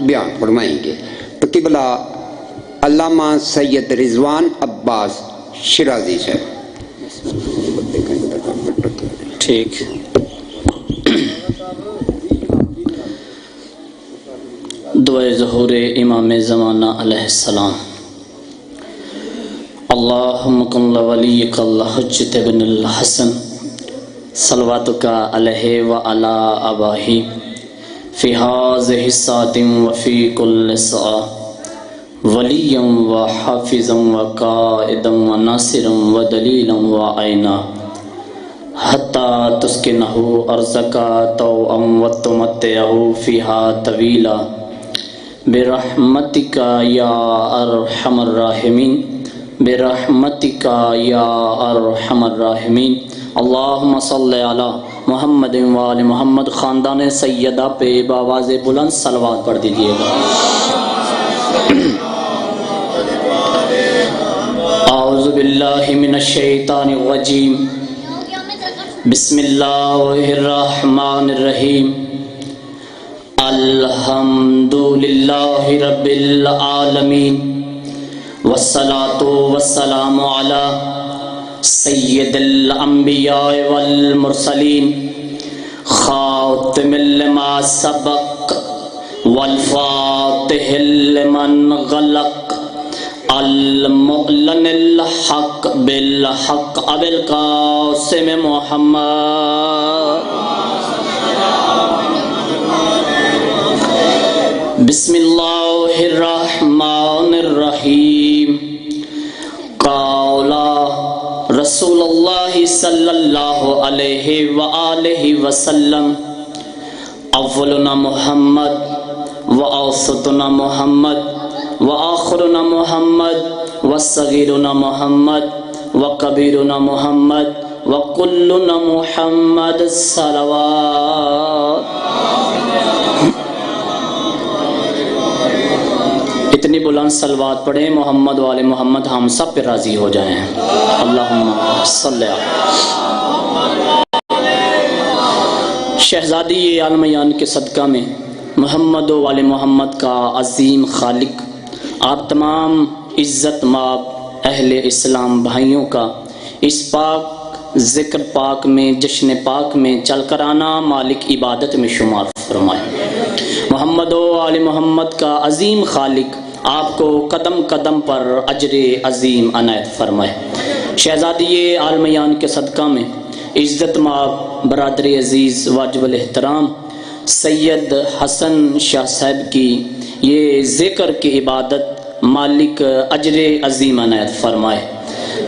بیان فرمائیں گے تو قبلہ علامہ سید رضوان عباس شیرازی سے ٹھیک. دعائے ظہور امام زمانہ علیہ السلام. اللہم کن ولیک الحجۃ بن الحسن صلواتک علیہ وعلی آبائہ فی ہذہ الساعۃ وفی کل ساعۃ ولیا وحافظا وقائدا وناصرا ودلیلا وعینا حتی تسکنہ ارضک طوعا وتمتعہ فیہا طویلا برحمتک یا ارحم الراحمین برحمتک یا ارحم الراحمین. اللہم صلی علی محمد وآل محمد. خاندان سیدہ پہ بآواز بلند صلوات پڑھ دیجیے گا. اعوذ باللہ من الشیطان الرجیم. بسم اللہ الرحمن الرحیم. الحمد للہ رب العالمین والصلاة والسلام علی سید الانبیاء والمرسلین خاتم لما سبق والفاتح لمن غلق المعلن الحق بالحق ابی القاسم محمد. بسم اللہ الرحمن الرحیم. قال رسول اللہ صلی اللہ علیہ وآلہ وسلم اولنا محمد واوسطنا محمد وآخرنا محمد وصغیرنا محمد وکبیرنا محمد وکلنا محمد صلوات. اتنی بلند صلوات پڑھیں محمد والے محمد ہم سب پہ راضی ہو جائیں. اللہم صلی شہزادی عالمیان کے صدقہ میں محمد والے محمد کا عظیم خالق آپ تمام عزت مآب اہل اسلام بھائیوں کا اس پاک ذکر پاک میں جشن پاک میں چل کر آنا مالک عبادت میں شمار فرمائے. محمد والے محمد کا عظیم خالق آپ کو قدم قدم پر اجر عظیم عنایت فرمائے. شہزادی عالمیان کے صدقہ میں عزت مآب برادری عزیز واجب الاحترام سید حسن شاہ صاحب کی یہ ذکر کی عبادت مالک اجر عظیم عنایت فرمائے.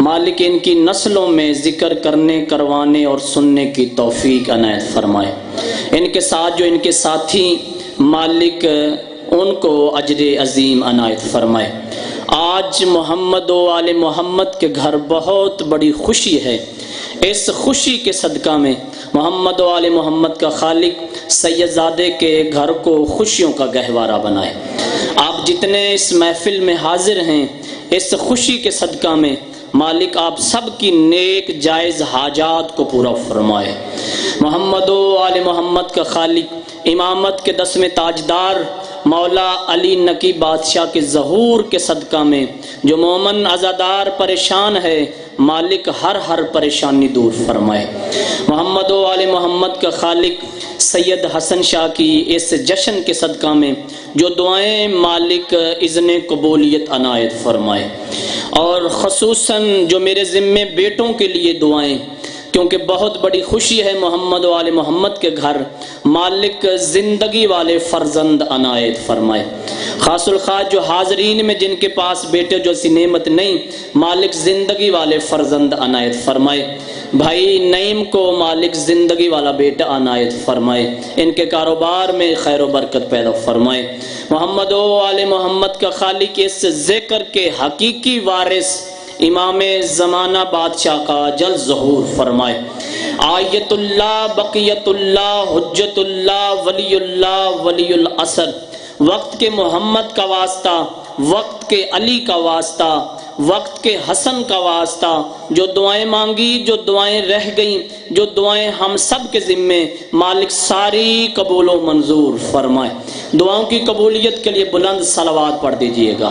مالک ان کی نسلوں میں ذکر کرنے کروانے اور سننے کی توفیق عنایت فرمائے. ان کے ساتھ جو ان کے ساتھی مالک ان کو اجر عظیم عنایت فرمائے. آج محمد و آل محمد کے گھر بہت بڑی خوشی ہے. اس خوشی کے صدقہ میں محمد و آل محمد کا خالق سید زادے کے گھر کو خوشیوں کا گہوارہ بنائے. آپ جتنے اس محفل میں حاضر ہیں اس خوشی کے صدقہ میں مالک آپ سب کی نیک جائز حاجات کو پورا فرمائے. محمد و آل محمد کا خالق امامت کے 10ویں تاجدار مولا علی نقی بادشاہ کے ظہور کے صدقہ میں جو مومن عزادار پریشان ہے مالک ہر پریشانی دور فرمائے. محمد و آل محمد کا خالق سید حسن شاہ کی اس جشن کے صدقہ میں جو دعائیں مالک اذن قبولیت عنایت فرمائے. اور خصوصاً جو میرے ذمے بیٹوں کے لیے دعائیں کیونکہ بہت بڑی خوشی ہے محمد و آل محمد کے گھر مالک زندگی والے فرزند عنایت فرمائے. خاص الخاص جو حاضرین میں جن کے پاس بیٹے جو سی نعمت نہیں مالک زندگی والے فرزند عنایت فرمائے. بھائی نعیم کو مالک زندگی والا بیٹا عنایت فرمائے. ان کے کاروبار میں خیر و برکت پیدا فرمائے. محمد و آل محمد کا خالق اس ذکر کے حقیقی وارث امام زمانہ بادشاہ کا جل ظہور فرمائے. آیت اللہ بقیت اللہ حجت اللہ ولی العصر. وقت کے محمد کا واسطہ وقت کے علی کا واسطہ وقت کے حسن کا واسطہ، جو دعائیں مانگی، جو دعائیں رہ گئیں، جو دعائیں ہم سب کے ذمے، مالک ساری قبول و منظور فرمائے۔ دعاؤں کی قبولیت کے لیے بلند صلوات پڑھ دیجئے گا۔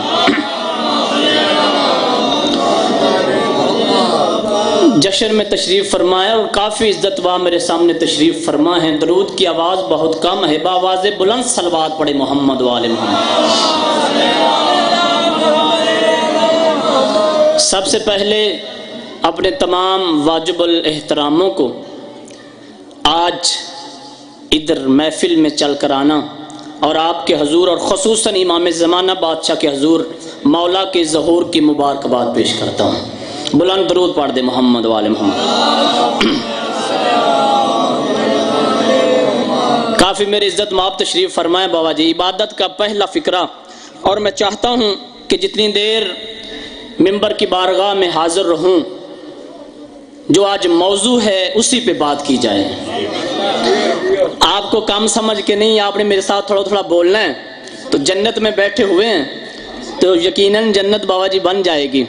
جشن میں تشریف فرمایا اور کافی عزت وا میرے سامنے تشریف فرما ہے، درود کی آواز بہت کم ہے، بآواز بلند صلوات پڑھے محمد و آل محمد۔ سب سے پہلے اپنے تمام واجب الاحتراموں کو آج ادھر محفل میں چل کر آنا اور آپ کے حضور اور خصوصاً امام زمانہ بادشاہ کے حضور مولا کے ظہور کی مبارکباد پیش کرتا ہوں۔ بلند درود پڑھ دے محمد و آل محمد۔ کافی میری عزت مآب تشریف فرمائے بابا جی، عبادت کا پہلا فکرہ، اور میں چاہتا ہوں کہ جتنی دیر ممبر کی بارگاہ میں حاضر رہوں، جو آج موضوع ہے اسی پہ بات کی جائے۔ آپ کو کم سمجھ کے نہیں، آپ نے میرے ساتھ تھوڑا تھوڑا بولنا ہے، تو جنت میں بیٹھے ہوئے ہیں تو یقیناً جنت بابا جی بن جائے گی،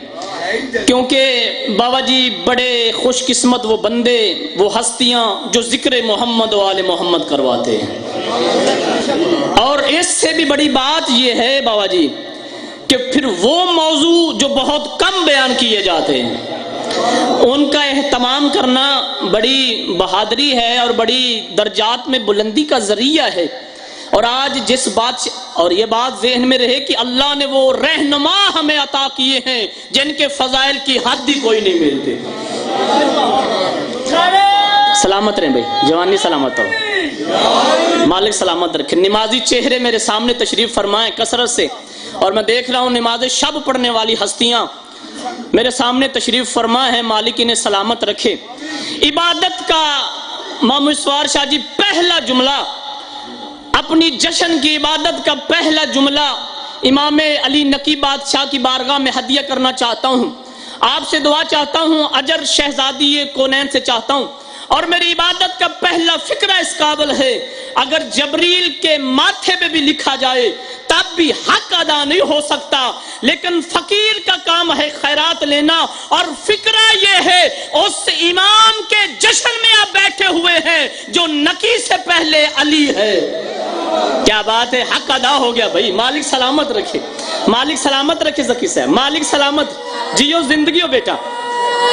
کیونکہ بابا جی بڑے خوش قسمت وہ بندے، وہ ہستیاں جو ذکر محمد و آل محمد کرواتے ہیں۔ اور اس سے بھی بڑی بات یہ ہے بابا جی کہ پھر وہ موضوع جو بہت کم بیان کیے جاتے ہیں ان کا اہتمام کرنا بڑی بہادری ہے اور بڑی درجات میں بلندی کا ذریعہ ہے۔ اور آج جس بات سے، اور یہ بات ذہن میں رہے کہ اللہ نے وہ رہنما ہمیں عطا کیے ہیں جن کے فضائل کی حد ہی کوئی نہیں ملتے۔ سلامت رہیں بھائی، جوانی سلامت ہو، مالک سلامت رکھے۔ نمازی چہرے میرے سامنے تشریف فرمائیں کثرت سے، اور میں دیکھ رہا ہوں نماز شب پڑھنے والی ہستیاں میرے سامنے تشریف فرما ہے، مالک انہیں سلامت رکھے۔ عبادت کا مامو اسوار شاہ جی پہلا جملہ، اپنی جشن کی عبادت کا پہلا جملہ امام علی نقی بادشاہ کی بارگاہ میں ہدیہ کرنا چاہتا ہوں۔ آپ سے دعا چاہتا ہوں، اجر شہزادی کونین سے چاہتا ہوں، اور میری عبادت کا پہلا فکرہ اس قابل ہے، اگر جبریل کے ماتھے پہ بھی لکھا جائے تب بھی حق ادا نہیں ہو سکتا، لیکن فقیر کا کام ہے خیرات لینا، اور فکرہ یہ ہے اس امام کے جشن میں آپ بیٹھے ہوئے ہیں جو نقی سے پہلے علی ہے۔ کیا بات ہے، حق ادا ہو گیا بھائی، مالک سلامت رکھے، مالک سلامت رکھے، ذکی صاحب مالک سلامت، جیو زندگی ہو بیٹا،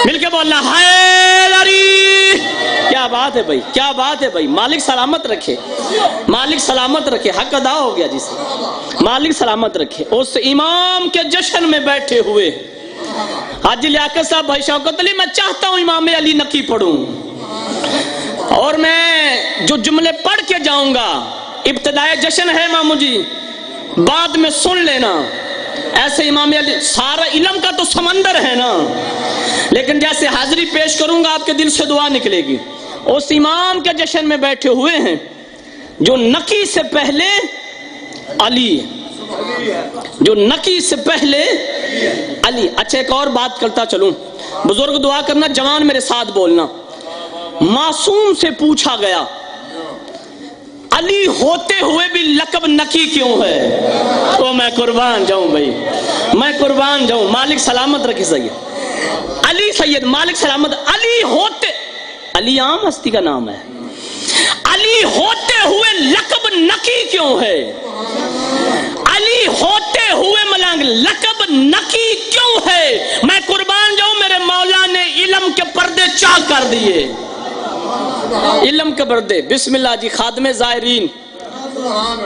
مل کے بولنا حیدری۔ کیا بات ہے بھائی، کیا بات ہے بھائی، مالک سلامت رکھے، مالک سلامت رکھے، حق ادا ہو گیا جس مالک سلامت رکھے۔ اس امام کے جشن میں بیٹھے ہوئے حاجی لیاقت صاحب، بھائی شوکت علی، میں چاہتا ہوں امام علی نقی پڑھوں، اور میں جو جملے پڑھ کے جاؤں گا، ابتدائے جشن ہے مامو جی، بعد میں سن لینا، ایسے امام علی سارا علم کا تو سمندر ہے نا، لیکن جیسے حاضری پیش کروں گا آپ کے دل سے دعا نکلے گی۔ اس امام کے جشن میں بیٹھے ہوئے ہیں جو نقی سے پہلے علی، جو نقی سے پہلے علی۔ اچھا ایک اور بات کرتا چلوں، بزرگ دعا کرنا، جوان میرے ساتھ بولنا۔ معصوم سے پوچھا گیا علی ہوتے ہوئے بھی لقب نقی کیوں ہے؟ تو میں قربان جاؤں بھائی، میں قربان جاؤں، مالک سلامت رکھے سید علی، سید مالک سلامت، علی ہوتے، علی عام ہستی کا نام ہے، علی ہوتے ہوئے لقب نقی کیوں ہے؟ علی ہوتے ہوئے ملنگ لقب نقی کیوں ہے؟ میں قربان جاؤں، میرے مولا نے علم کے پردے چاک کر دیے، علم کے پردے۔ بسم اللہ جی، خادم زائرین،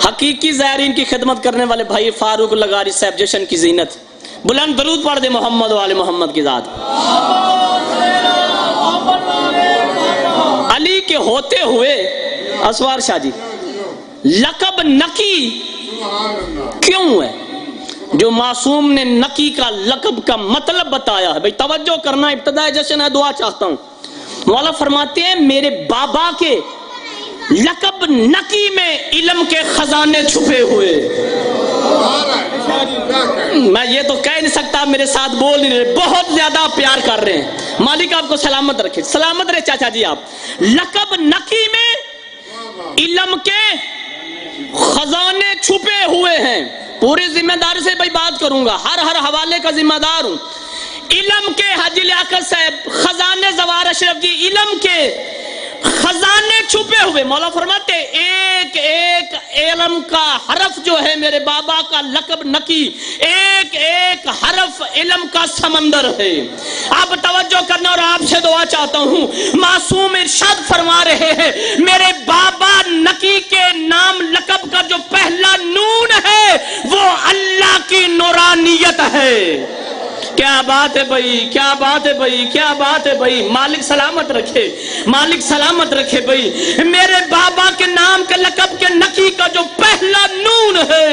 حقیقی زائرین کی خدمت کرنے والے بھائی فاروق لغاری صاحب، جشن کی زینت، بلند درود پڑھ دے محمد و آل محمد کی ذات۔ علی کے ہوتے ہوئے اسوار شاہ جی لقب نقی کیوں ہے؟ جو معصوم نے نقی کا لقب کا مطلب بتایا ہے، بھائی توجہ کرنا، ابتدائے جشن ہے، دعا چاہتا ہوں۔ مولا فرماتے ہیں میرے بابا کے لقب نقی میں علم کے خزانے چھپے ہوئے۔ میں یہ تو کہہ نہیں سکتا، میرے ساتھ بول نہیں رہے، بہت زیادہ پیار کر رہے ہیں، مالک آپ کو سلامت رکھے، سلامت رہے چاچا جی۔ آپ لقب نقی میں علم کے خزانے چھپے ہوئے ہیں، پوری ذمہ داری سے بھائی بات کروں گا، ہر حوالے کا ذمہ دار ہوں۔ علم کے حاجی لیاقت صاحب خزانے زوار اشرف جی علم کے خزانے چھپے ہوئے، مولا فرماتے ایک ایک علم کا حرف جو ہے میرے بابا کا لقب نکی، ایک ایک حرف علم کا سمندر ہے۔ آپ توجہ کرنا اور آپ سے دعا چاہتا ہوں، معصوم ارشاد فرما رہے ہیں میرے بابا نکی کے نام لقب کا جو پہلا نون ہے وہ اللہ کی نورانیت ہے۔ کیا بات ہے بھائی، کیا بات ہے بھائی، کیا بات ہے بھائی، مالک سلامت رکھے، مالک سلامت رکھے بھائی۔ میرے بابا کے نام کے لقب کے نکی کا جو پہلا نون ہے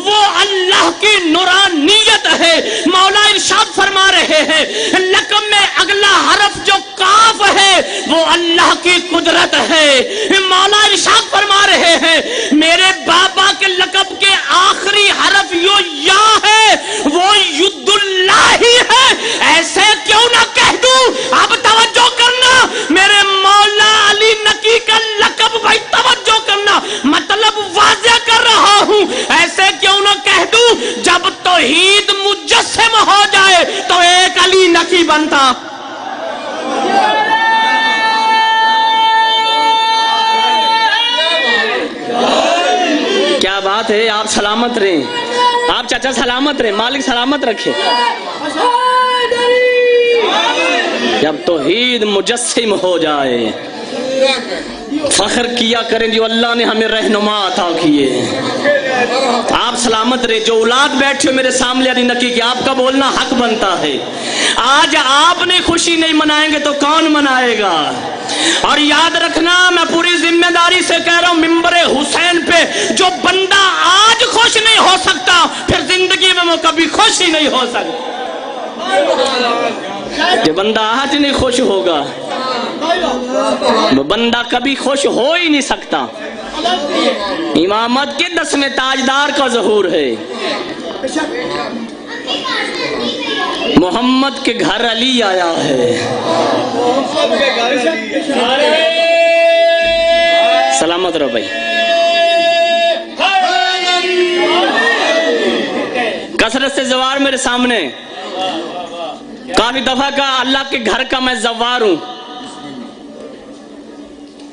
وہ اللہ کی نورانیت ہے۔ مولا ارشاد فرما رہے ہیں لقب میں اگلا حرف جو کاف ہے وہ اللہ کی قدرت ہے۔ مولا ارشاد فرما رہے ہیں میرے بابا کے لقب کے آخری حرف جو یا ہے وہ ید اللہ ہی ہے۔ ایسے کیوں نہ کہہ دوں، اب توجہ کرنا، میرے مولا علی نکی کا لقب بھائی توجہ کرنا، مطلب واضح کر رہا ہوں، ایسے کیوں نہ کہہ دوں جب توحید مجسم ہو جائے تو ایک علی نکی بنتا۔ کیا بات ہے، آپ سلامت رہیں، آپ چچا سلامت رہیں، مالک سلامت رکھے۔ جب توحید مجسم ہو جائے فخر کیا کریں جو اللہ نے ہمیں رہنما عطا کیے۔ آپ سلامت رہے، جو اولاد بیٹھے میرے سامنے علی نکی کی، آپ کا بولنا حق بنتا ہے۔ آج آپ نے خوشی نہیں منائیں گے تو کون منائے گا؟ اور یاد رکھنا، میں پوری ذمہ داری سے کہہ رہا ہوں، ممبر حسین پہ جو بندہ آج خوش نہیں ہو سکتا پھر زندگی میں وہ کبھی خوش ہی نہیں ہو سکتا۔ جو بندہ آج نہیں خوش ہوگا وہ بندہ کبھی خوش ہو ہی نہیں سکتا۔ امامت کے 10ویں تاجدار کا ظہور ہے، محمد کے گھر علی آیا ہے۔ سلامت رہو بھائی۔ کثرت سے زوار میرے سامنے، کافی دفعہ کا اللہ کے گھر کا میں زوار ہوں۔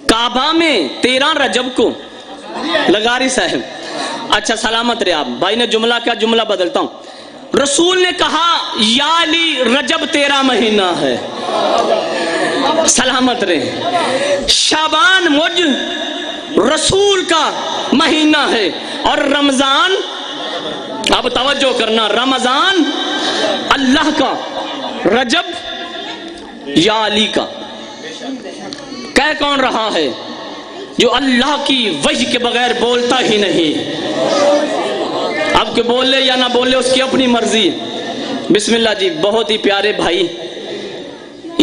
کعبہ میں 13 رجب کو لغاری صاحب، اچھا سلامت رہے آپ بھائی نے جملہ کیا، جملہ بدلتا ہوں۔ رسول نے کہا یا علی رجب 13 مہینہ ہے، سلامت رہے۔ شعبان مجھ رسول کا مہینہ ہے، اور رمضان، اب توجہ کرنا، رمضان اللہ کا، رجب یا علی کا۔ کہہ کون رہا ہے؟ جو اللہ کی وحی کے بغیر بولتا ہی نہیں۔ اب کہ بولے یا نہ بولے اس کی اپنی مرضی۔ بسم اللہ جی، بہت ہی پیارے بھائی،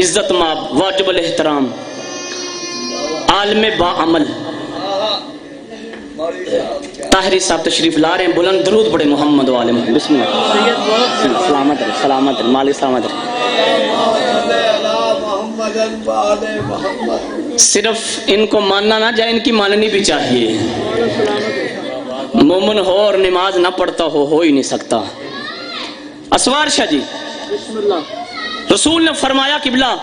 عزت مآب، واجب الاحترام، عالم با عمل طاہری صاحب تشریف لا رہے ہیں، بلند درود پڑھے محمد و آل محمد۔ بسم اللہ، سلامت رہے، سلامت رہے، مالک سلامت رہے۔ صرف ان کو ماننا نہ جائے، ان کی ماننی بھی چاہیے۔ مومن ہو اور نماز نہ پڑھتا ہو ہی نہیں سکتا۔ اسوار شاہ جی، رسول نے فرمایا قبلہ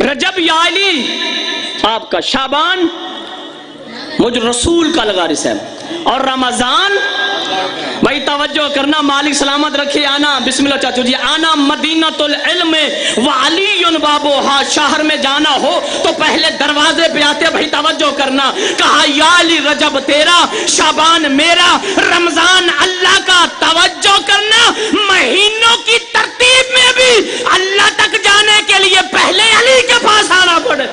رجب یا علی آپ کا، شعبان مجھ رسول کا لغاری صاحب، اور رمضان بھائی توجہ کرنا، مالک سلامت رکھے۔ آنا، بسم اللہ چاچو جی، آنا مدینۃ العلم وعلی بابوہا، شہر میں جانا ہو تو پہلے دروازے پہ آتے، بھائی توجہ کرنا، کہا یا علی رجب 13، شعبان میرا، رمضان اللہ کا۔ توجہ کرنا، مہینوں کی ترتیب میں بھی اللہ تک جانے کے لیے پہلے علی کے پاس آنا پڑے۔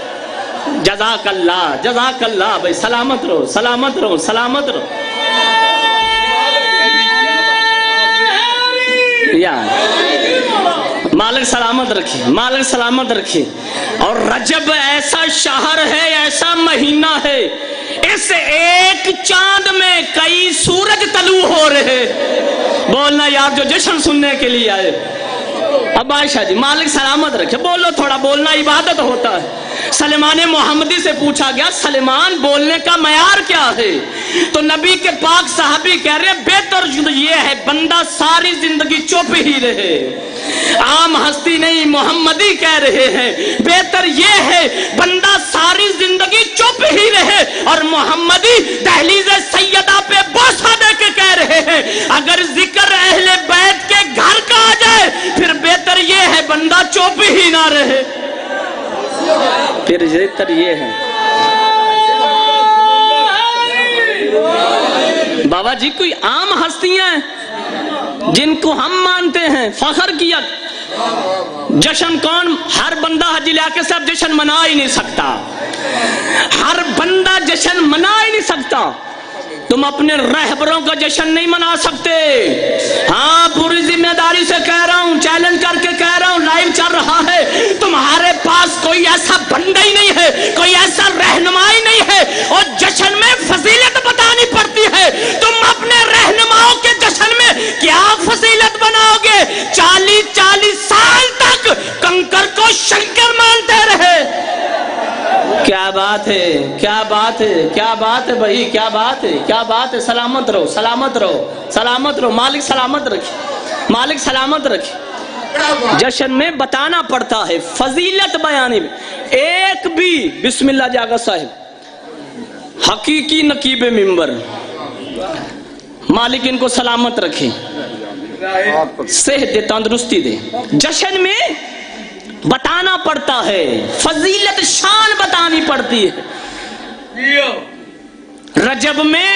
جزاک اللہ، جزاک اللہ بھائی، سلامت رہو، سلامت رہو، سلامت رہو۔ یا مالک سلامت رکھے، مالک سلامت رکھے۔ اور رجب ایسا شہر ہے، ایسا مہینہ ہے، اس ایک چاند میں کئی سورج طلوع ہو رہے۔ بولنا یار جو جشن سننے کے لیے آئے۔ اب عائشہ جی، مالک سلامت رکھے، بولو تھوڑا، بولنا عبادت ہوتا ہے۔ سلمان محمدی سے پوچھا گیا سلمان بولنے کا معیار کیا ہے؟ تو نبی کے پاک صحابی کہہ رہے ہیں بہتر یہ ہے بندہ ساری زندگی چپ ہی رہے. عام ہستی نہیں محمدی کہہ رہے ہیں بہتر یہ ہے بندہ ساری زندگی چپ ہی رہے. اور محمدی دہلیز سیدہ پہ بوسہ دے کے کہہ رہے ہیں اگر ذکر اہل بیت کے گھر کا آ جائے پھر بہتر یہ ہے بندہ چپ ہی نہ رہے. پھر بہتر یہ ہے. بابا جی کوئی عام ہستیاں ہیں جن کو ہم مانتے ہیں فخر کیا جشن کون؟ ہر بندہ حجی لیا کے ساتھ جشن منا ہی نہیں سکتا. ہر بندہ جشن منا ہی نہیں سکتا. تم اپنے رہبروں کا جشن نہیں منا سکتے. ہاں پوری ذمہ داری سے کہہ رہا ہوں چیلنج کر کے کہہ رہا ہوں لائیو چل رہا ہے تمہارے پاس کوئی ایسا بندہ ہی نہیں ہے کوئی ایسا رہنمائی نہیں ہے اور جشن میں فضیلت بتانی پڑتی ہے. تم اپنے رہنماؤں کے جشن میں کیا فضیلت بناؤ گے؟ 40 سال تک کنکر کو شنکر مانتے رہے. کیا بات ہے کیا بات ہے کیا بات ہے بھائی کیا بات ہے کیا بات ہے. سلامت رہو سلامت رہو سلامت رہو. مالک سلامت رکھے مالک سلامت رکھے. جشن میں بتانا پڑتا ہے فضیلت بیانی میں. ایک بھی بسم اللہ جاگا صاحب حقیقی نقیب ممبر مالک ان کو سلامت رکھے صحت دے تندرستی دے. جشن میں بتانا پڑتا ہے فضیلت شان بتانی پڑتی ہے. رجب میں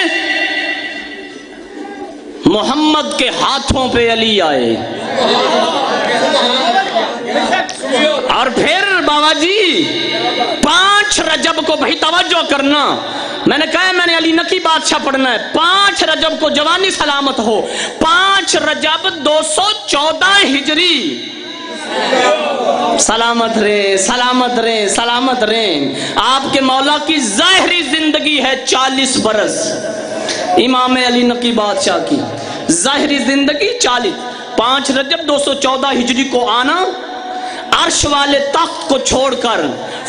محمد کے ہاتھوں پہ علی آئے اور پھر بابا جی 5 رجب کو بھائی توجہ کرنا میں نے کہا میں نے علی نقی بادشاہ پڑھنا ہے. 5 رجب کو جوانی سلامت ہو 5 رجب 214 ہجری سلامت رہے سلامت رہے سلامت رہے. آپ کے مولا کی ظاہری زندگی ہے 40 برس. امام علی نقی بادشاہ کی ظاہری زندگی 40. 5 رجب 214 ہجری کو آنا عرش والے تخت کو چھوڑ کر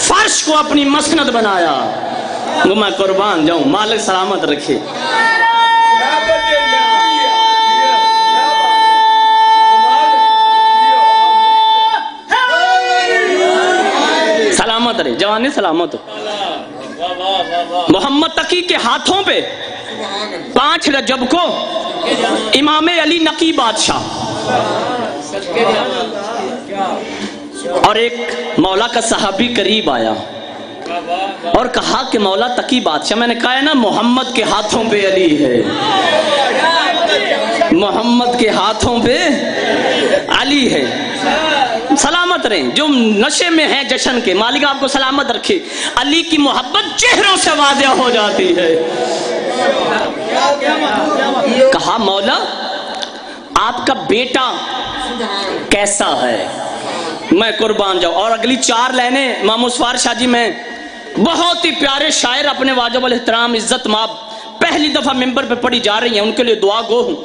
فرش کو اپنی مسند بنایا. میں قربان جاؤں مالک سلامت رکھے. سلامت رہے جوانی سلامت ہو. محمد تقی کے ہاتھوں پہ 5 رجب کو امام علی نقی بادشاہ اور ایک مولا کا صحابی قریب آیا اور کہا کہ مولا تقی بادشاہ. میں نے کہا ہے نا محمد کے ہاتھوں پہ علی ہے محمد کے ہاتھوں پہ علی ہے. سلامت رہیں جو نشے میں ہیں جشن کے مالک آپ کو سلامت رکھے. علی کی محبت چہروں سے واضح ہو جاتی ہے. کہا مولا آپ کا بیٹا کیسا ہے؟ میں قربان جاؤں. اور اگلی 4 لائنیں امام اسفار شاہ جی میں بہت ہی پیارے شاعر اپنے واجب الاحترام عزت ماب پہلی دفعہ ممبر پہ پڑھی جا رہی ہیں ان کے لیے دعا گو ہوں.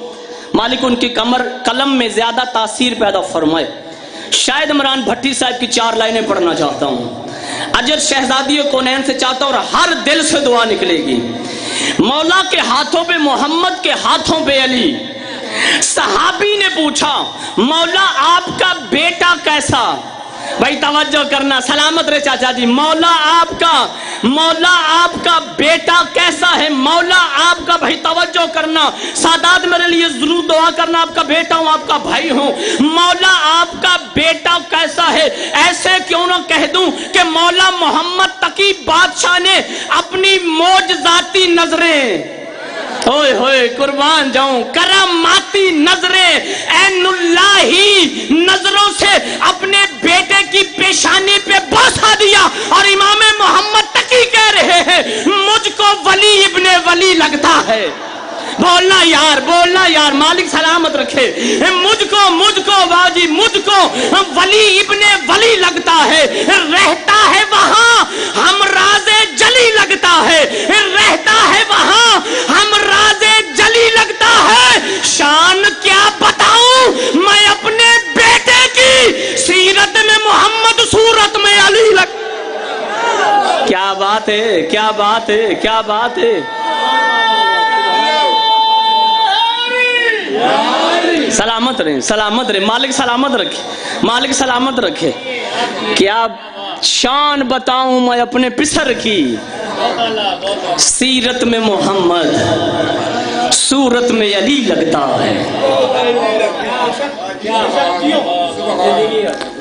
مالک ان کی قلم میں زیادہ تاثیر پیدا فرمائے. شاہد عمران بھٹی صاحب کی 4 لائنیں پڑھنا چاہتا ہوں. اجر شہزادی کونین سے چاہتا ہوں اور ہر دل سے دعا نکلے گی. مولا کے ہاتھوں پہ محمد کے ہاتھوں پہ علی. صحابی نے پوچھا مولا آپ کا بیٹا کیسا؟ بھائی توجہ کرنا سلامت رہے چاچا جی. مولا آپ کا بیٹا کیسا ہے؟ مولا آپ کا بھائی توجہ کرنا سادات میرے لیے ضرور دعا کرنا. آپ کا بیٹا ہوں آپ کا بھائی ہوں. مولا آپ کا بیٹا کیسا ہے؟ ایسے کیوں نہ کہہ دوں کہ مولا محمد تقی بادشاہ نے اپنی معجزاتی نظریں ہوئے ہوئے قربان جاؤں کراماتی نظریں عین اللہی نظروں سے اپنے بیٹے کی پیشانی پہ بوسہ دیا اور امام محمد تقی کہہ رہے ہیں مجھ کو ولی ابن ولی لگتا ہے. بولنا یار مالک سلامت رکھے. مجھ کو واجی مجھ کو ولی ابن ولی لگتا ہے. رہتا ہے وہاں ہم راز جلی لگتا ہے. رہتا ہے وہاں ہم راز جلی لگتا ہے. شان کیا بتاؤں میں اپنے بیٹے کی سیرت میں محمد صورت میں علی کیا بات ہے، کیا بات ہے. سلامت رہیں، سلامت رہیں. مالک سلامت رکھے، مالک سلامت رکھے. کیا شان بتاؤں میں اپنے پسر کی، سیرت میں محمد صورت میں علی لگتا ہے.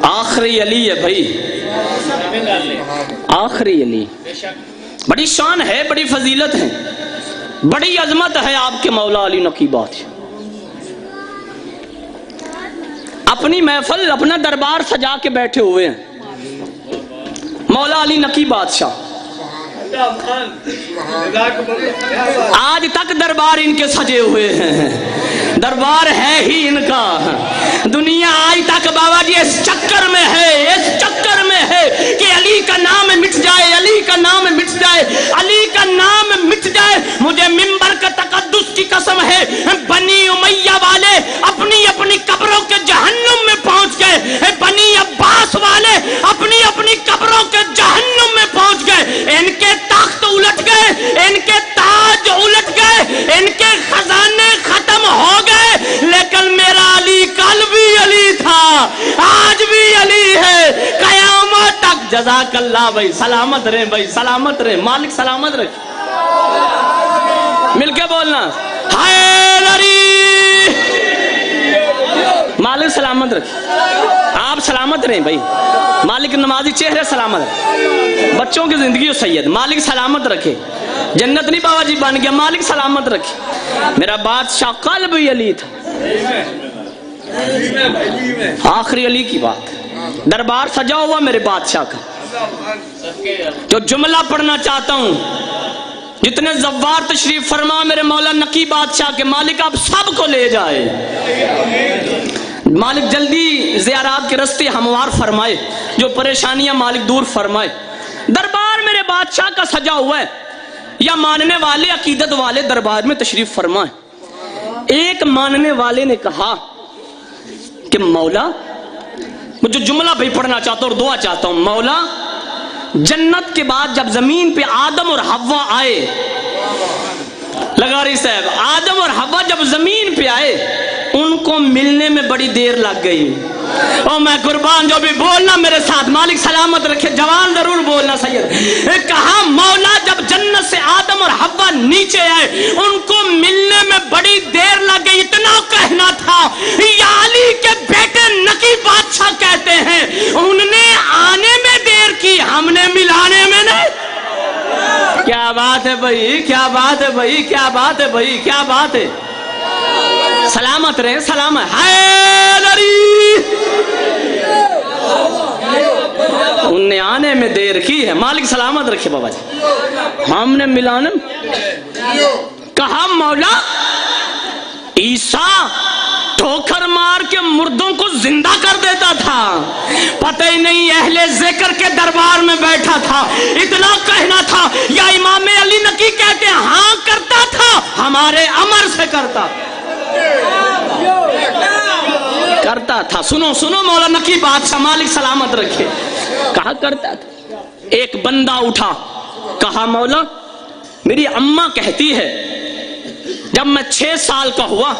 آخری علی ہے بھائی، آخری علی. بڑی شان ہے، بڑی فضیلت ہے، بڑی عظمت ہے آپ کے مولا علی نقی بات. اپنی محفل، اپنا دربار سجا کے بیٹھے ہوئے ہیں مولا علی نقی بادشاہ. آج تک دربار ان کے سجے ہوئے ہیں، دربار ہے ہی ان کا. دنیا آج تک بابا جی اس چکر میں ہے، اس چکر میں ہے کہ علی کا نام مٹ جائے، علی کا نام مٹ جائے، علی کا نام مٹ جائے. مجھے منبر کا تقدس کی قسم ہے، بنی امیہ والے اپنی اپنی قبروں کے جہنم میں پہنچ گئے، بنی عباس والے اپنی اپنی قبروں کے جہنم میں پہنچ گئے. ان کے تخت الٹ گئے، ان کے تاج الٹ گئے، ان کے خزانے ختم ہو گئے، لیکن میرا علی کل بھی علی تھا، آج بھی علی ہے، قیامت تک. جزاک اللہ بھائی. سلامت رہیں بھائی، سلامت رہیں. مالک سلامت رکھے. مل کے بولنا حیدری. مالک سلامت رکھے. آپ سلامت رہیں بھائی. مالک نمازی چہرے سلامت رکھے، بچوں کی زندگی و سید. مالک سلامت رکھے. جنت نہیں بابا جی بن گیا، مالک سلامت رکھے. میرا بادشاہ قلب ہی علی تھا. آخری علی کی بات. دربار سجا ہوا میرے بادشاہ کا. جو جملہ پڑھنا چاہتا ہوں، جتنے زوار تشریف فرما میرے مولا نقی بادشاہ کے، مالک آپ سب کو لے جائے. مالک جلدی زیارات کے رستے ہموار فرمائے، جو پریشانیاں مالک دور فرمائے. دربار میرے بادشاہ کا سجا ہوا ہے، یا ماننے والے عقیدت والے دربار میں تشریف فرمائے. ایک ماننے والے نے کہا کہ مولا، مجھے جملہ بھی پڑھنا چاہتا ہوں اور دعا چاہتا ہوں. مولا، جنت کے بعد جب زمین پہ آدم اور حوا آئے، لگاری صاحب، آدم اور حوا جب زمین پہ آئے، ان کو ملنے میں بڑی دیر لگ گئی. او میں قربان، جو بھی بولنا میرے ساتھ. مالک سلامت رکھے. جوان ضرور بولنا سید. کہا مولا، جب جنت سے آدم اور حوا نیچے آئے، ان کو ملنے میں بڑی دیر لگ گئی. اتنا کہنا تھا، یا علی کے بیٹے نقی بادشاہ کہتے ہیں ان نے آنے میں دیر کی، ہم نے ملانے میں نہیں. کیا بات ہے بھائی، کیا بات ہے بھائی، کیا بات ہے بھائی، کیا بات ہے. سلامت رہے، سلامت. حیدری. ان نے آنے میں دیر کی ہے. مالک سلامت رکھے بابا جی. ہم نے ملانے. کہا مولا، عیسیٰ ٹھوکر مار کے مردوں کو زندہ کر دیتا تھا، پتہ ہی نہیں اہل ذکر کے دربار میں بیٹھا تھا. اتنا کہنا تھا. یا امام علی نقی کہتے ہیں ہاں کرتا تھا، ہمارے امر سے کرتا تھا. سنو سنو مولا نقی بادشاہ، مالک سلامت رکھے. کہا کرتا تھا. ایک بندہ اٹھا، کہا مولا، میری اماں کہتی ہے جب میں 6 سال کا ہوا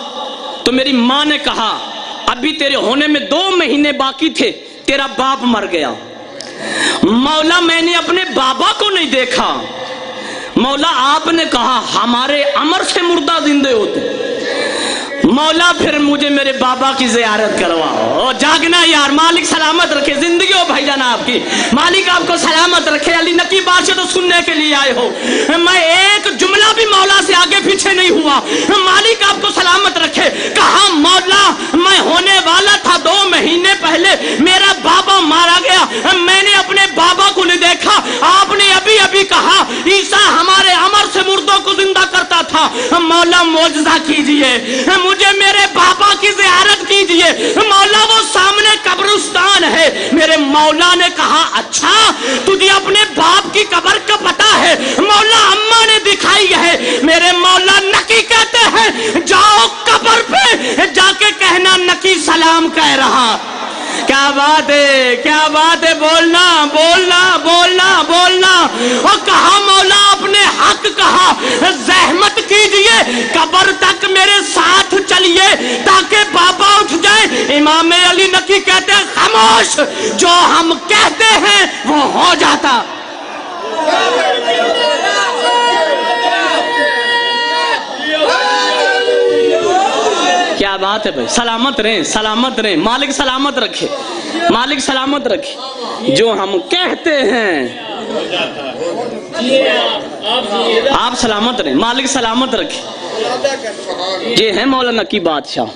تو میری ماں نے کہا ابھی تیرے ہونے میں 2 مہینے باقی تھے، تیرا باپ مر گیا. مولا، میں نے اپنے بابا کو نہیں دیکھا. مولا، آپ نے کہا ہمارے امر سے مردہ زندے ہوتے. مولا، پھر مجھے میرے بابا کی زیارت کرواؤ. جاگنا یار. مالک سلامت رکھے. زندگی ہو بھائی جان آپ کی. مالک آپ کو سلامت رکھے. علی نقی بادشاہ تو سننے کے لیے آئے ہو. میں ایک جملہ بھی مولا سے آگے پیچھے نہیں ہوا. مالک آپ کو سلامت رکھے. کہا مولا، میں ہونے والا تھا 2 مہینے پہلے، میرا بابا مارا گیا، میں نے اپنے بابا کو نہیں دیکھا. آپ نے ابھی ابھی کہا عیسیٰ ہمارے امر سے مردوں کو زندہ کرتا تھا. مولا، معجزہ کیجئے، مجھے میرے بابا کی زیارت کیجئے. مولا، وہ سامنے قبرستان ہے. میرے مولا نے کہا اچھا، تجھے اپنے باپ کی قبر کا پتہ ہے؟ مولا، اماں نے دکھائی ہے. میرے مولا نقی کہتے ہیں جاؤ قبر پہ جا کے کہنا نقی سلام کہہ رہا. کیا بات ہے، کیا بات ہے، بولنا بولنا بولنا بولنا. اور کہا مولا اپنے حق کہا زحمت کیجئے قبر تک میرے ساتھ چلیے تاکہ بابا اٹھ جائے. امام علی نقی کہتے ہیں خاموش، جو ہم کہتے ہیں وہ ہو جاتا. کیا بات ہے بھائی، سلامت رہیں سلامت رہیں، مالک سلامت رکھے مالک سلامت رکھے. جو ہم کہتے ہیں آپ سلامت رہیں، مالک سلامت رکھے. یہ ہے مولانا کی بادشاہ،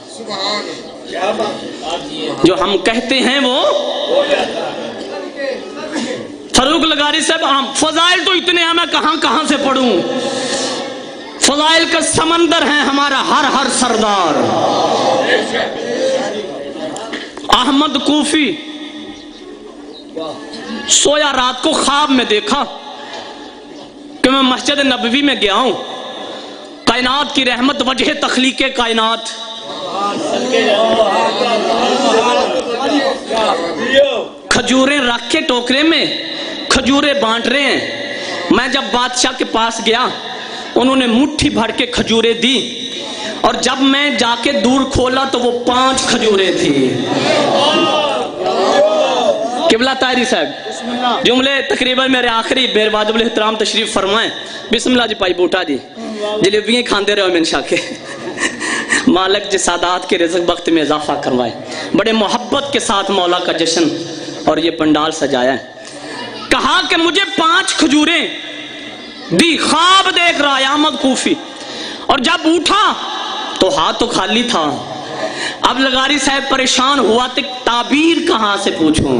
جو ہم کہتے ہیں وہ. فاروق لغاری صاحب فضائل تو اتنے ہیں میں کہاں کہاں سے پڑھوں. فضائل کا سمندر ہے ہمارا ہر سردار. احمد کوفی سویا، رات کو خواب میں دیکھا کہ میں مسجد نبوی میں گیا ہوں. کائنات کی رحمت، وجہ تخلیق کائنات. کھجوریں رکھ کے ٹوکرے میں کھجوریں بانٹ رہے ہیں. میں جب بادشاہ کے پاس گیا انہوں نے مٹھی بھر کے کھجوریں دی، اور جب میں جا کے دور کھولا تو وہ 5 کھجوریں تھی. قبلہ طاہری صاحب جملے تقریباً میرے آخری بیر واجب الاحترام تشریف فرمائیں. بسم اللہ جی پائی بوٹا جی، جلیبیاں کھاندے رہو من شاہ کے. مالک جی سادات کے رزق وقت میں اضافہ کروائے. بڑے محبت کے ساتھ مولا کا جشن اور یہ پنڈال سجایا ہے. کہا کہ مجھے 5 کھجوریں دی. خواب دیکھ رہا ہے احمد کوفی، اور جب اٹھا تو ہاتھ تو خالی تھا. اب لغاری صاحب پریشان ہوا کہ تعبیر کہاں سے پوچھوں.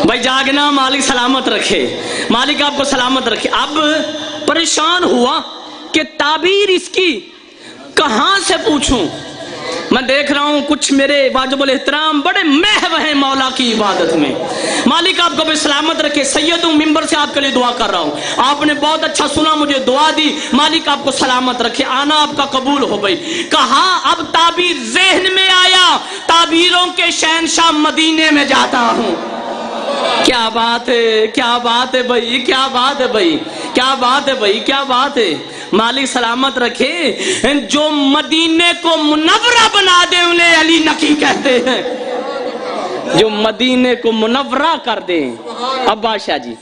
بھائی جاگنا، مالک سلامت رکھے مالک آپ کو سلامت رکھے. اب پریشان ہوا کہ تعبیر اس کی کہاں سے پوچھوں. میں دیکھ رہا ہوں کچھ میرے واجب الاحترام بڑے محو ہیں مولا کی عبادت میں. مالک آپ کو بھی سلامت رکھے. سید ہوں، ممبر سے آپ کے لیے دعا کر رہا ہوں. آپ نے بہت اچھا سنا، مجھے دعا دی. مالک آپ کو سلامت رکھے، آنا آپ کا قبول ہو بھائی. کہا اب تعبیر ذہن میں آیا، تعبیروں کے شہنشاہ مدینے میں جاتا ہوں. کیا بات ہے، کیا بات ہے بھائی، کیا بات ہے بھائی، کیا بات ہے بھائی، کیا بات ہے. مالک سلامت رکھے. جو مدینے کو منورہ بنا دے انہیں علی نقی کہتے ہیں. جو مدینے کو منورہ کر دے اب بادشاہ جی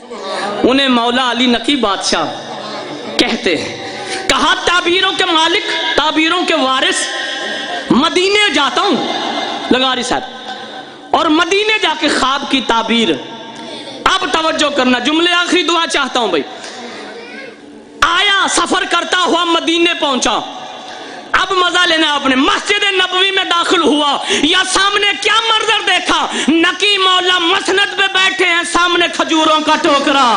انہیں مولا علی نقی بادشاہ کہتے ہیں. کہا تعبیروں کے مالک، تعبیروں کے وارث، مدینے جاتا ہوں لغاری صاحب، اور مدینے جا کے خواب کی تعبیر. اب توجہ کرنا، جملے آخری دعا چاہتا ہوں بھائی. آیا سفر کرتا ہوا مدینے پہنچا. اب مزہ لینا آپ نے. مسجد نبوی میں داخل ہوا، یا سامنے کیا منظر دیکھا. نقی مولا مسند پہ بیٹھے ہیں، سامنے کھجوروں کا ٹوکرا.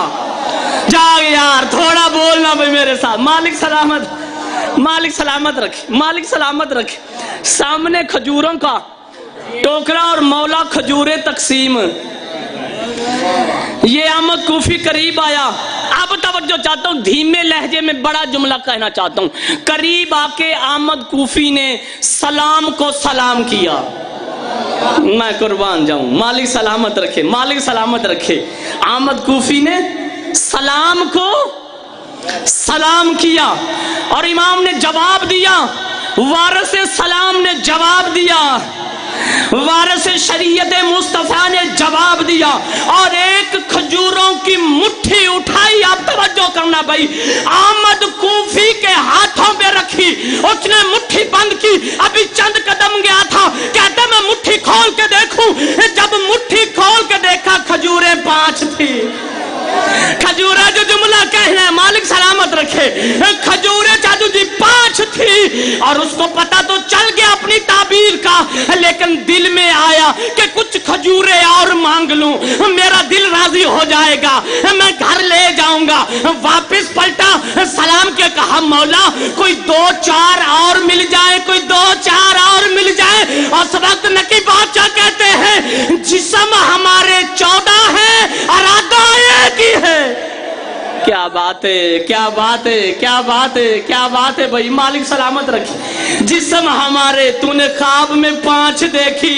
جاگ یار تھوڑا بولنا بھائی میرے ساتھ. مالک سلامت، مالک سلامت رکھے مالک سلامت رکھے. سامنے کھجوروں کا ٹوکرا اور مولا کھجوریں تقسیم. یہ احمد کوفی قریب آیا. اب توجہ چاہتا ہوں، دھیمے لہجے میں بڑا جملہ کہنا چاہتا ہوں. قریب آ کے احمد کوفی نے سلام کو سلام کیا. میں قربان جاؤں، مالک سلامت رکھے مالک سلامت رکھے. احمد کوفی نے سلام کو سلام کیا اور امام نے جواب دیا. وارث سلام نے جواب دیا، وارث شریعت مصطفیٰ نے جواب دیا، اور ایک کھجوروں کی مٹھی اٹھائی. آپ توجہ کرنا بھائی. احمد کوفی کے ہاتھوں پہ رکھی، اس نے مٹھی بند کی. ابھی چند قدم گیا تھا، کہتا میں مٹھی کھول کے دیکھوں. جب مٹھی کھول کے دیکھا کھجوریں 5 تھی. کھجورہ جو جملہ کہنا ہے مالک سلامت رکھے، کھجوریں چادو جی 5 تھی. اور اس کو پتا تو چل گیا اپنی تعبیر کا، لیکن دل میں آیا کہ کچھ کھجوریں اور مانگ لوں، میرا دل راضی ہو جائے گا، میں گھر لے جاؤں گا. واپس پلٹا، سلام کے کہا مولا کوئی 2-4 اور مل جائے، کوئی 2-4 اور مل جائے. اس وقت نقی بادشاہ کہتے ہیں جسم ہمارے 14 ہیں، ارادہ ایک ہی ہے. کیا بات ہے، کیا بات ہے، کیا بات ہے، کیا بات ہے بھائی. مالک سلامت رکھے. جسم ہمارے، تو نے خواب میں 5 دیکھی.